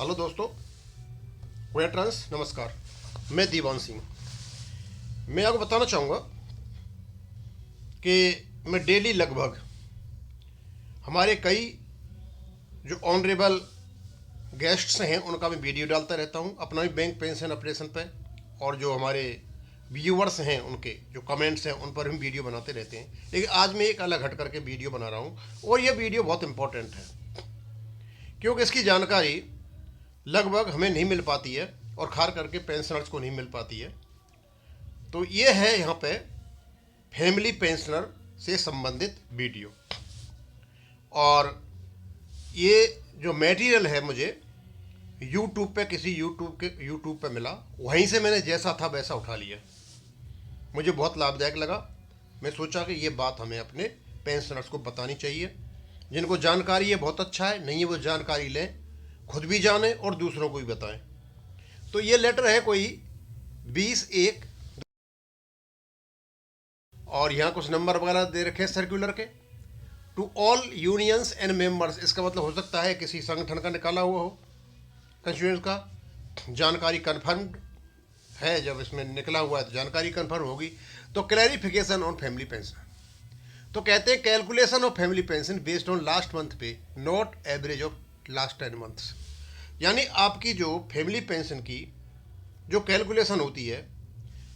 Hello दोस्तों, veterans नमस्कार। मैं दीवान सिंह। मैं आपको बताना चाहूँगा कि मैं डेली लगभग हमारे कई जो ऑनरेबल गेस्ट्स हैं उनका मैं वीडियो डालता रहता हूँ अपना भी बैंक पेंशन ऑपरेशन पे, और जो हमारे व्यूवर्स हैं उनके जो कमेंट्स हैं उन पर हम वीडियो बनाते रहते हैं। लेकिन आज मैं एक अलग हट करके वीडियो बना रहा हूँ और यह वीडियो बहुत इंपॉर्टेंट है क्योंकि इसकी जानकारी लगभग हमें नहीं मिल पाती है और खास करके पेंशनर्स को नहीं मिल पाती है। तो ये है यहाँ पे फैमिली पेंशनर से संबंधित वीडियो, और ये जो मटेरियल है मुझे यूट्यूब पे किसी यूट्यूब पे मिला, वहीं से मैंने जैसा था वैसा उठा लिया। मुझे बहुत लाभदायक लगा। मैं सोचा कि ये बात हमें अपने पेंशनर्स को बतानी चाहिए। जिनको जानकारी है बहुत अच्छा है, नहीं है वो जानकारी लें, खुद भी जानें और दूसरों को भी बताएं। तो ये लेटर है कोई 20/1, और यहाँ कुछ नंबर वगैरह दे रखे हैं सर्कुलर के। To all unions and members, इसका मतलब हो सकता है किसी संगठन का निकाला हुआ हो, कंस्टिट्यूएंस का। जानकारी कन्फर्म्ड है, जब इसमें निकला हुआ है तो जानकारी कन्फर्म होगी। तो क्लैरिफिकेशन ऑन फैमिली पेंशन, तो कहते हैं calculation of family pension based on last month pay, not average of last 10 months. यानी आपकी जो फैमिली पेंशन की जो कैलकुलेशन होती है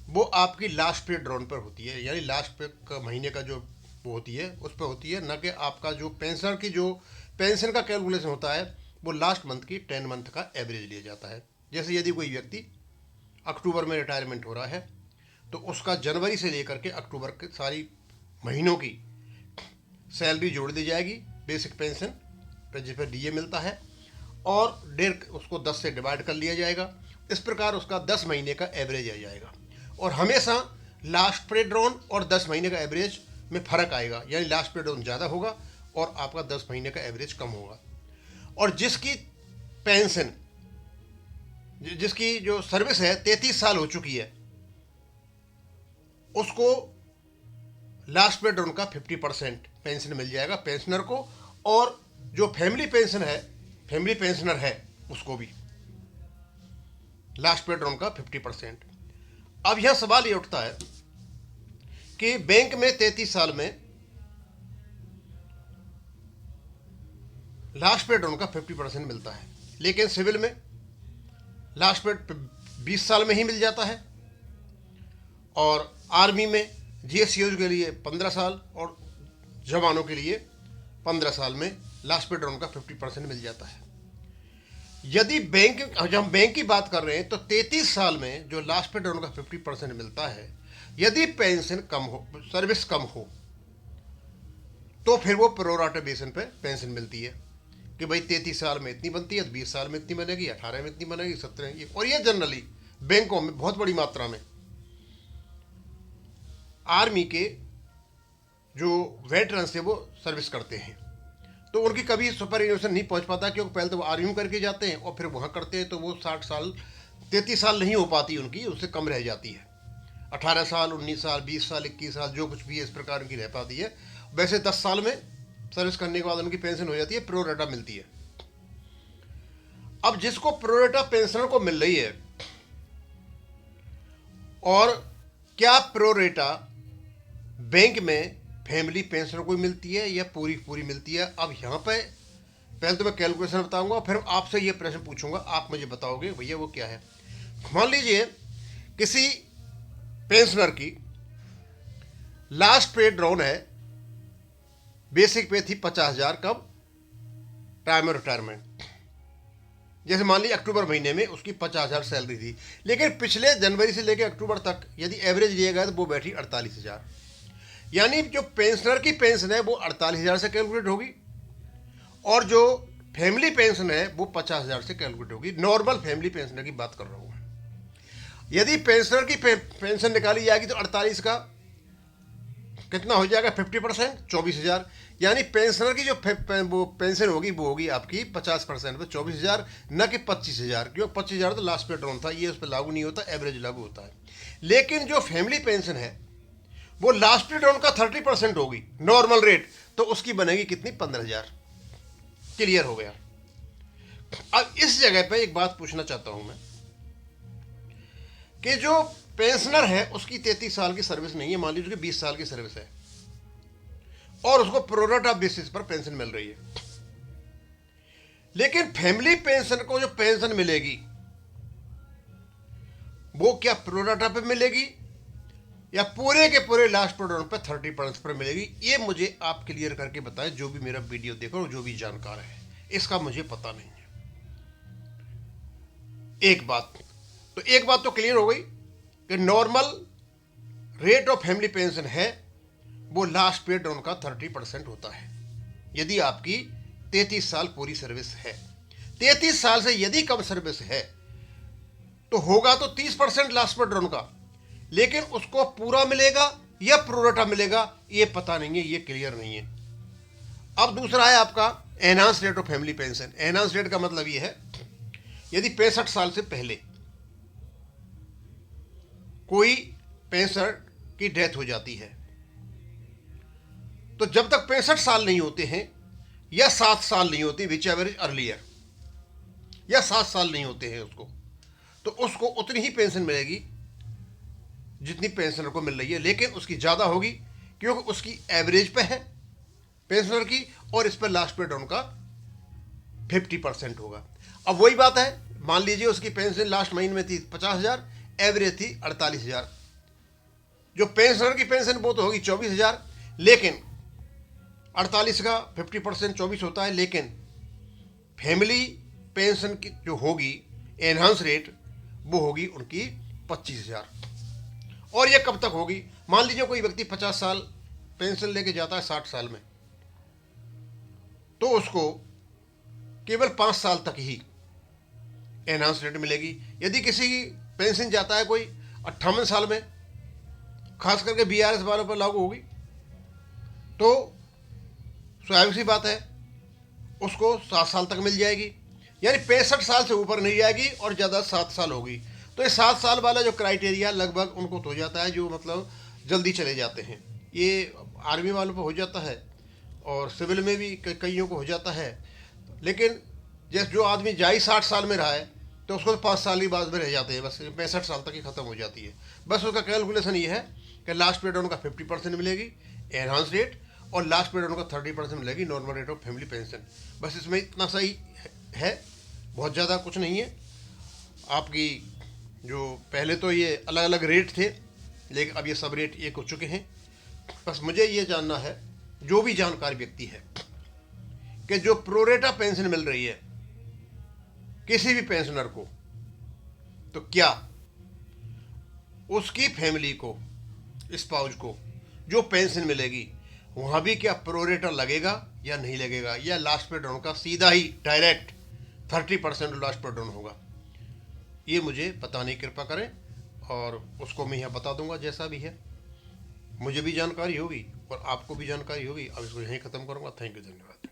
वो आपकी लास्ट पे ड्रॉन पर होती है, यानी लास्ट पे का महीने का जो वो होती है उस पर होती है, न कि आपका जो पेंशनर की जो पेंशन का कैलकुलेशन होता है वो लास्ट मंथ की 10 मंथ का एवरेज लिया जाता है। जैसे यदि कोई व्यक्ति अक्टूबर में रिटायरमेंट हो रहा है तो उसका जनवरी से लेकर के अक्टूबर के सारी महीनों की सैलरी जोड़ दी जाएगी बेसिक पेंशन पर, जिस पर डीए मिलता है, और डेढ़ उसको 10 से डिवाइड कर लिया जाएगा। इस प्रकार उसका 10 महीने का एवरेज आ जाएगा, और हमेशा लास्ट पे ड्रॉन और 10 महीने का एवरेज में फ़र्क आएगा, यानी लास्ट पे ड्रॉन ज़्यादा होगा और आपका 10 महीने का एवरेज कम होगा। और जिसकी पेंशन जिसकी जो सर्विस है 33 साल हो चुकी है उसको लास्ट पे ड्रॉन का 50% पेंशन मिल जाएगा पेंशनर को, और जो फैमिली पेंशनर है उसको भी लास्ट पे ड्रॉन का 50%। अब यह सवाल ये उठता है कि बैंक में 33 साल में लास्ट पे ड्रॉन का 50% मिलता है, लेकिन सिविल में लास्ट पे 20 साल में ही मिल जाता है, और आर्मी में जीएसयूज के लिए 15 साल और जवानों के लिए 15 साल में लास्ट पे ड्रॉन का 50% मिल जाता है। यदि जब हम बैंक की बात कर रहे हैं तो 33 साल में जो लास्ट पे ड्रॉन का 50% मिलता है, यदि पेंशन कम हो, सर्विस कम हो, तो फिर वो प्रोराटा बेसिस पे पेंशन मिलती है कि भाई 33 साल में इतनी बनती है, 20 साल में इतनी बनेगी, 18 में इतनी बनेगी, 17 में। और ये जनरली बैंकों में बहुत बड़ी मात्रा में आर्मी के जो वेटरन्स है वो सर्विस करते हैं, तो उनकी कभी सुपर एनुएशन नहीं पहुंच पाता, क्योंकि पहले तो वो आर्मी में करके जाते हैं और फिर वहाँ करते हैं तो वो 60 साल 33 साल नहीं हो पाती उनकी, उससे कम रह जाती है। 18 साल, 19 साल, 20 साल, 21 साल, जो कुछ भी इस प्रकार की रह पाती है। वैसे 10 साल में सर्विस करने के बाद उनकी पेंशन हो जाती है, प्रोरेटा मिलती है। अब जिसको प्रोरेटा पेंशनर को मिल रही है, और क्या प्रोरेटा बैंक में फैमिली पेंशनर को मिलती है या पूरी पूरी मिलती है? अब यहाँ पे पहले तो मैं कैलकुलेशन बताऊंगा, फिर आपसे ये प्रश्न पूछूंगा, आप मुझे बताओगे भैया वो क्या है। मान लीजिए किसी पेंशनर की लास्ट पे ड्रॉन है, बेसिक पे थी 50,000, कब? Time of retirement. जैसे मान लीजिए अक्टूबर महीने में उसकी 50,000 सैलरी थी, लेकिन पिछले जनवरी से लेकर अक्टूबर तक यदि एवरेज लिया गया तो वो बैठी 48,000। यानी जो पेंशनर की पेंशन है वो 48,000 से कैलकुलेट होगी, और जो फैमिली पेंशन है वो 50,000 से कैलकुलेट होगी। नॉर्मल फैमिली पेंशनर की बात कर रहा हूँ। यदि पेंशनर की पेंशन निकाली जाएगी तो 48 का कितना हो जाएगा? 50%, 24,000। यानी पेंशनर की जो वो पेंशन होगी वो होगी आपकी 50% पे 24,000, न कि 25,000, क्योंकि 25,000 तो लास्ट पे ड्रॉन था, ये उस पर लागू नहीं होता, एवरेज लागू होता है। लेकिन जो फैमिली पेंशन है वो लास्ट पे ड्रॉन का 30% होगी नॉर्मल रेट, तो उसकी बनेगी कितनी? 15,000। क्लियर हो गया। अब इस जगह पे एक बात पूछना चाहता हूं मैं कि जो पेंशनर है उसकी 33 साल की सर्विस नहीं है, मान लीजिए 20 साल की सर्विस है और उसको प्रोरेटा बेसिस पर पेंशन मिल रही है, लेकिन फैमिली पेंशन को जो पेंशन मिलेगी वो क्या प्रोरेटा पे मिलेगी या पूरे के पूरे लास्ट प्रोडक्ट पे 30% पर मिलेगी? ये मुझे आप क्लियर करके बताएं, जो भी मेरा वीडियो देखो और जो भी जानकार है, इसका मुझे पता नहीं है। एक बात तो क्लियर हो गई कि normal rate of family pension है वो लास्ट पे डाउन का 30% होता है यदि आपकी 33 साल पूरी सर्विस है। 33 साल से यदि कम सर्विस है तो होगा तो 30% लास्ट पे डाउन का, लेकिन उसको पूरा मिलेगा या प्रोरेटा मिलेगा ये पता नहीं है, ये क्लियर नहीं है। अब दूसरा है आपका enhance rate of family pension. Enhance rate का मतलब ये है यदि 65 साल से पहले कोई पेंशनर की डेथ हो जाती है तो जब तक 65 साल नहीं होते हैं या 7 साल नहीं होती, विच एवर इज अर्लियर, या 7 साल नहीं होते हैं उसको, तो उसको उतनी ही पेंशन मिलेगी जितनी पेंशनर को मिल रही है, लेकिन उसकी ज़्यादा होगी क्योंकि उसकी एवरेज पे है पेंशनर की और इस पर लास्ट पे डाउन का 50% होगा। अब वही बात है, मान लीजिए उसकी पेंशन लास्ट महीने में थी 50,000, एवरेज थी 48,000, जो पेंशनर की पेंशन वो तो होगी 24,000, लेकिन 48 का 50% 24 होता है, लेकिन फैमिली पेंशन की जो होगी एनहांस रेट वो होगी उनकी 25,000। और ये कब तक होगी? मान लीजिए कोई व्यक्ति 50 साल पेंशन लेके जाता है 60 साल में, तो उसको केवल 5 साल तक ही एनहांस रेट मिलेगी। यदि किसी की पेंशन जाता है कोई 58 साल में, खास करके बीआरएस वालों पर लागू होगी, तो स्वाभाविक सी बात है उसको 7 साल तक मिल जाएगी, यानी 65 साल से ऊपर नहीं जाएगी और ज़्यादा 7 साल होगी। तो ये 7 साल वाला जो क्राइटेरिया लगभग उनको तो हो जाता है, जो मतलब जल्दी चले जाते हैं। ये आर्मी वालों पर हो जाता है और सिविल में भी कईयों को हो जाता है, लेकिन जैसे जो आदमी जाई 60 साल में रहा है तो उसको 5 साल ही बाद में रह जाते हैं, बस 65 साल तक ही ख़त्म हो जाती है। बस उसका कैलकुलेशन ये है कि लास्ट पे डाउन का 50% मिलेगी एनहांस रेट और लास्ट पे डाउन का 30% मिलेगी normal rate of family pension. बस इसमें इतना सही है, बहुत ज़्यादा कुछ नहीं है। आपकी जो पहले तो ये अलग अलग रेट थे, लेकिन अब ये सब रेट एक हो चुके हैं। बस मुझे ये जानना है, जो भी जानकार व्यक्ति है, कि जो प्रोरेटा पेंशन मिल रही है किसी भी पेंशनर को, तो क्या उसकी फैमिली को, स्पाउस को जो पेंशन मिलेगी वहाँ भी क्या प्रोरेटा लगेगा या नहीं लगेगा, या लास्ट पे डाउन का सीधा ही डायरेक्ट 30% लास्ट पे डाउन होगा? ये मुझे बताने की कृपा करें और उसको मैं यहाँ बता दूंगा जैसा भी है। मुझे भी जानकारी होगी और आपको भी जानकारी होगी। अब इसको यहीं ख़त्म करूँगा। थैंक यू, धन्यवाद।